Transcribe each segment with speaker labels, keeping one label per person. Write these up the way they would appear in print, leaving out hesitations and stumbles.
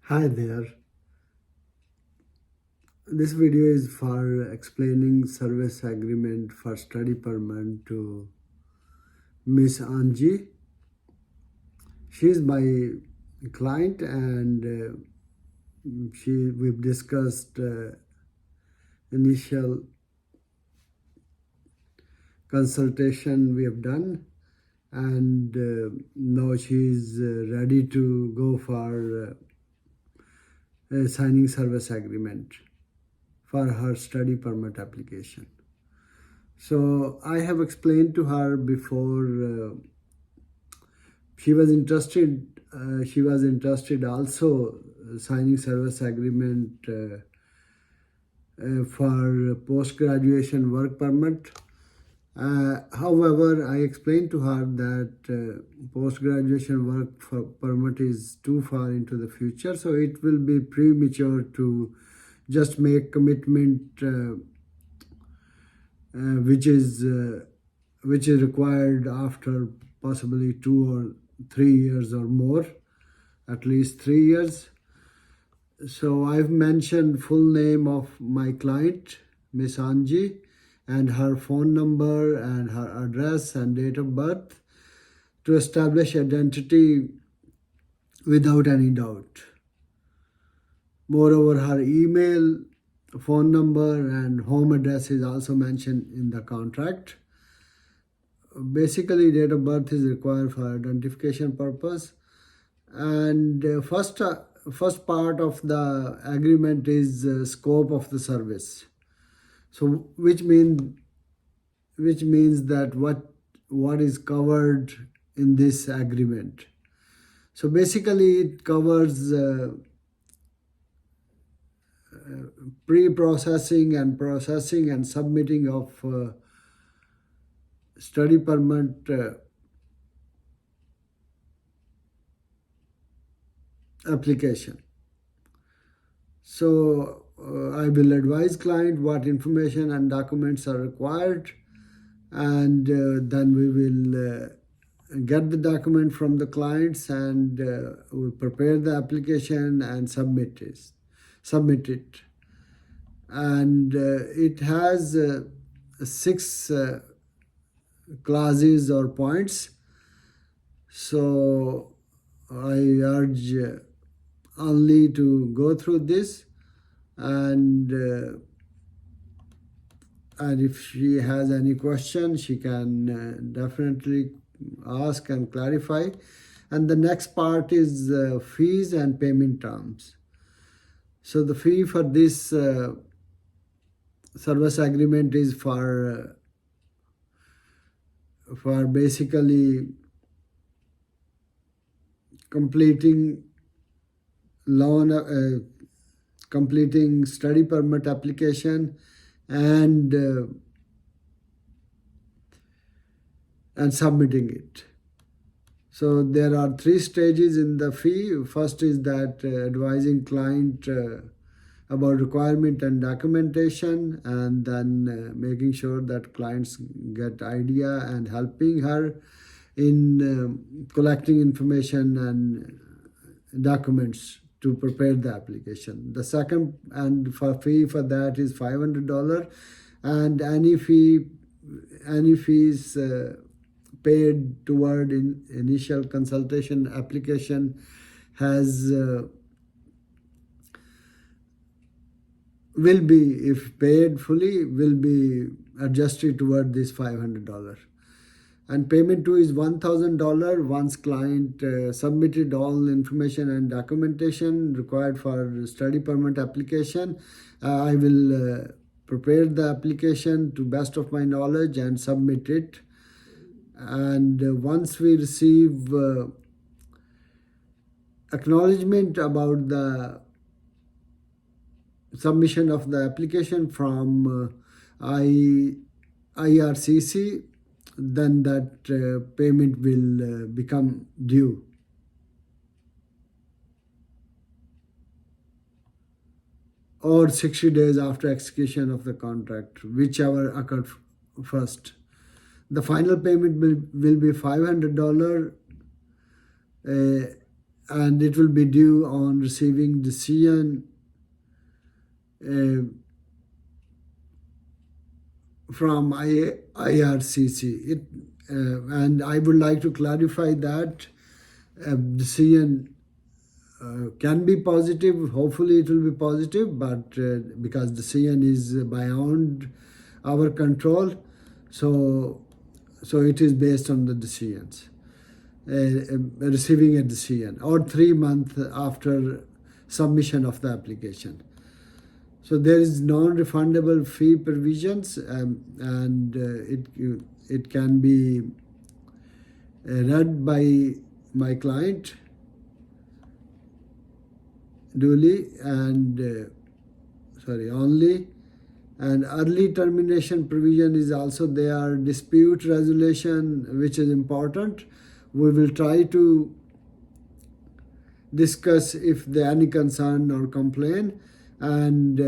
Speaker 1: Hi there. This video is for explaining service agreement for study permit to Miss On-Jee. She is my client and we've discussed initial consultation we have done, and now she is ready to go for signing service agreement for her study permit application. So I have explained to her before, she was interested. She was interested also signing service agreement for post graduation work permit. However, I explained to her that post graduation work permit is too far into the future, so it will be premature to just make commitment which is required after possibly 2 or 3 years or more, at least 3 years. So I've mentioned full name of my client, Miss On-Jee, and her phone number and her address and date of birth to establish identity without any doubt. Moreover, her email, phone number, and home address is also mentioned in the contract. Basically, date of birth is required for identification purpose. And first part of the agreement is scope of the service. So which means that what is covered in this agreement. So basically, it covers pre-processing and processing and submitting of study permit application. So I will advise client what information and documents are required, and then we will get the document from the clients, and we prepare the application and submit it. And it has 6 clauses or points. So I urge only to go through this, and if she has any question, she can definitely ask and clarify. And the next part is fees and payment terms. So the fee for this service agreement is for basically completing completing study permit application and submitting it. So there are 3 stages in the fee. First is that advising client about requirement and documentation, and then making sure that clients get idea and helping her in collecting information and documents to prepare the application. The second and fee for that is $500, and any fees paid toward initial consultation application has will be, if paid fully, will be adjusted toward this $500. And payment too is $1,000 once client submitted all information and documentation required for study permit application. I will prepare the application to best of my knowledge and submit it. And once we receive acknowledgement about the submission of the application from IRCC, then that payment will become due. Or 60 days after execution of the contract, whichever occurred first. The final payment will be $500 and it will be due on receiving decision from IRCC. And I would like to clarify that decision can be positive. Hopefully, it will be positive, but because decision is beyond our control, so it is based on the decisions. Receiving a decision or 3 months after submission of the application. So there is non-refundable fee provisions, and it can be read by my client duly and only. And early termination provision is also there. Dispute resolution, which is important. We will try to discuss if there any concern or complaint, and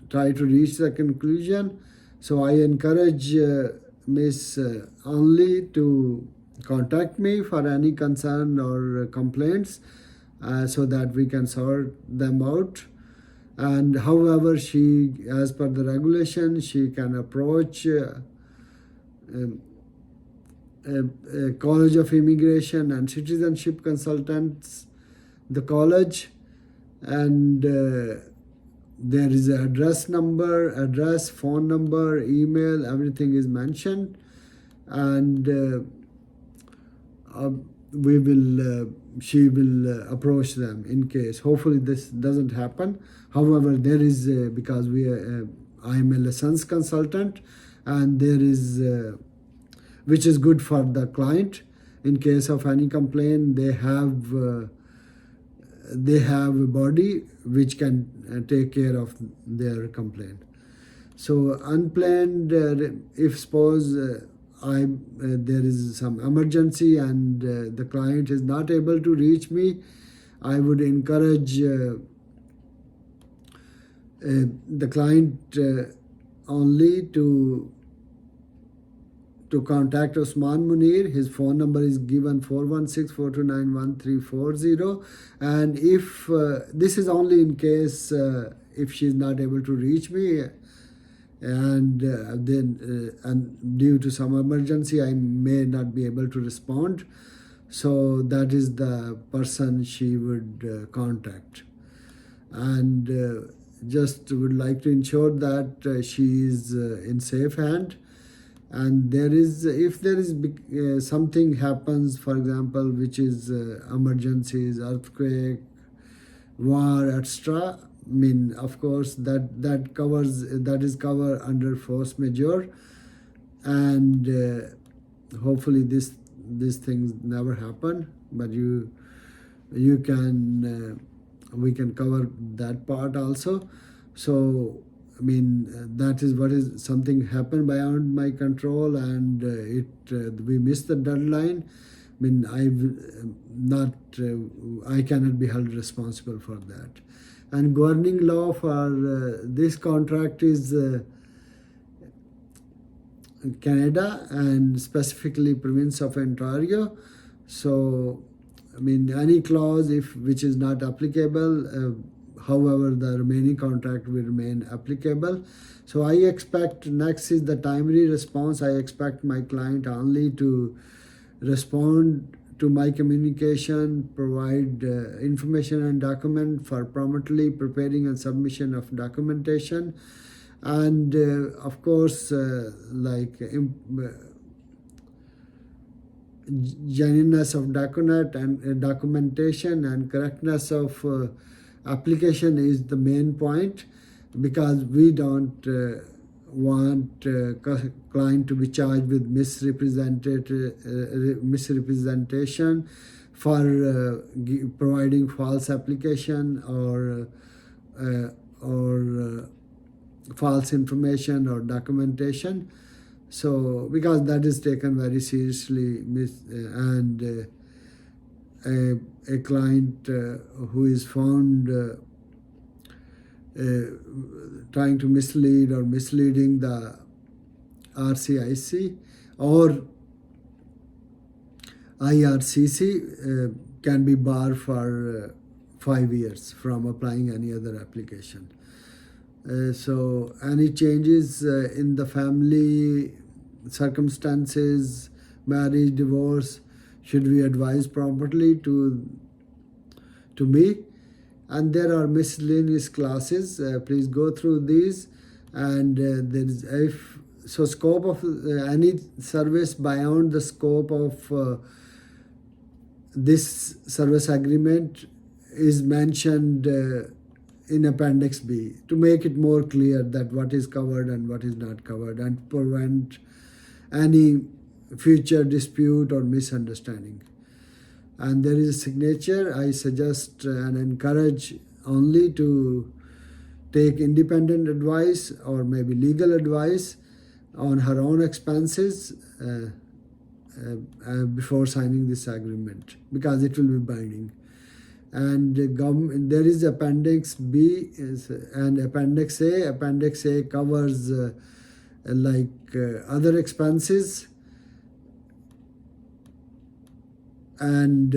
Speaker 1: try to reach the conclusion. So I encourage Ms. Only to contact me for any concern or complaints, so that we can sort them out. And however, she, as per the regulation, she can approach College of Immigration and Citizenship Consultants, the college, and there is an address, phone number, email, everything is mentioned, and she will approach them in case. Hopefully this doesn't happen. However, there is because I am a license consultant, and there is which is good for the client. In case of any complaint, they have a body which can take care of their complaint. So unplanned, if suppose there is some emergency and the client is not able to reach me, I would encourage the client only to contact Osman Munir. His phone number is given 416-429-1340. And if this is only in case if she is not able to reach me, and then and due to some emergency I may not be able to respond. So that is the person she would contact, and just would like to ensure that she is in safe hand. And if there is something happens, for example, which is emergencies, earthquake, war, etc. I mean, of course, that is covered under force majeure, and hopefully these things never happen. But we can cover that part also. So I mean, that is what is something happened beyond my control, and we missed the deadline. I mean, I cannot be held responsible for that. And governing law for this contract is Canada, and specifically province of Ontario. So, I mean, any clause which is not applicable, however, the remaining contract will remain applicable. So I expect next is the timely response. I expect my client only to respond to my communication, provide information and document for promptly preparing and submission of documentation, and of course genuineness of document and documentation and correctness of application is the main point, because we don't want client to be charged with misrepresentation for providing false application or false information or documentation. So because that is taken very seriously, and a client who is found trying to mislead or misleading the RCIC or IRCC can be barred for 5 years from applying any other application. So any changes in the family circumstances, marriage, divorce, should be advised promptly to me. And there are miscellaneous classes. Please go through these. And there is if so scope of any service beyond the scope of this service agreement is mentioned in Appendix B to make it more clear that what is covered and what is not covered, and prevent any future dispute or misunderstanding. And there is a signature. I suggest and encourage only to take independent advice or maybe legal advice on her own expenses before signing this agreement, because it will be binding. And there is Appendix B and Appendix A. Appendix A covers other expenses and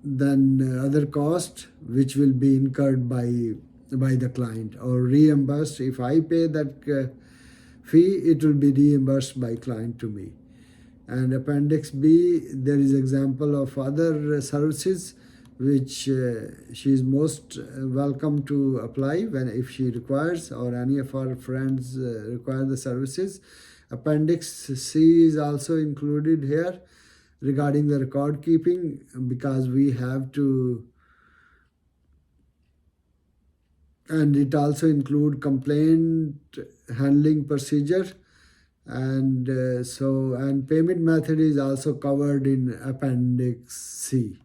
Speaker 1: then other cost which will be incurred by the client or reimbursed. If I pay that fee, it will be reimbursed by client to me. And Appendix B, there is example of other services which she is most welcome to apply if she requires, or any of our friends require the services. Appendix C is also included here regarding the record keeping, because we have to, and it also include complaint handling procedure. And and payment method is also covered in Appendix C.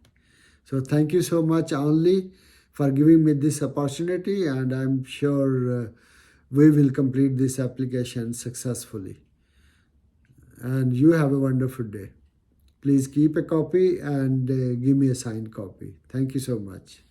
Speaker 1: So thank you so much, only, for giving me this opportunity, and I'm sure we will complete this application successfully. And you have a wonderful day. Please keep a copy and give me a signed copy. Thank you so much.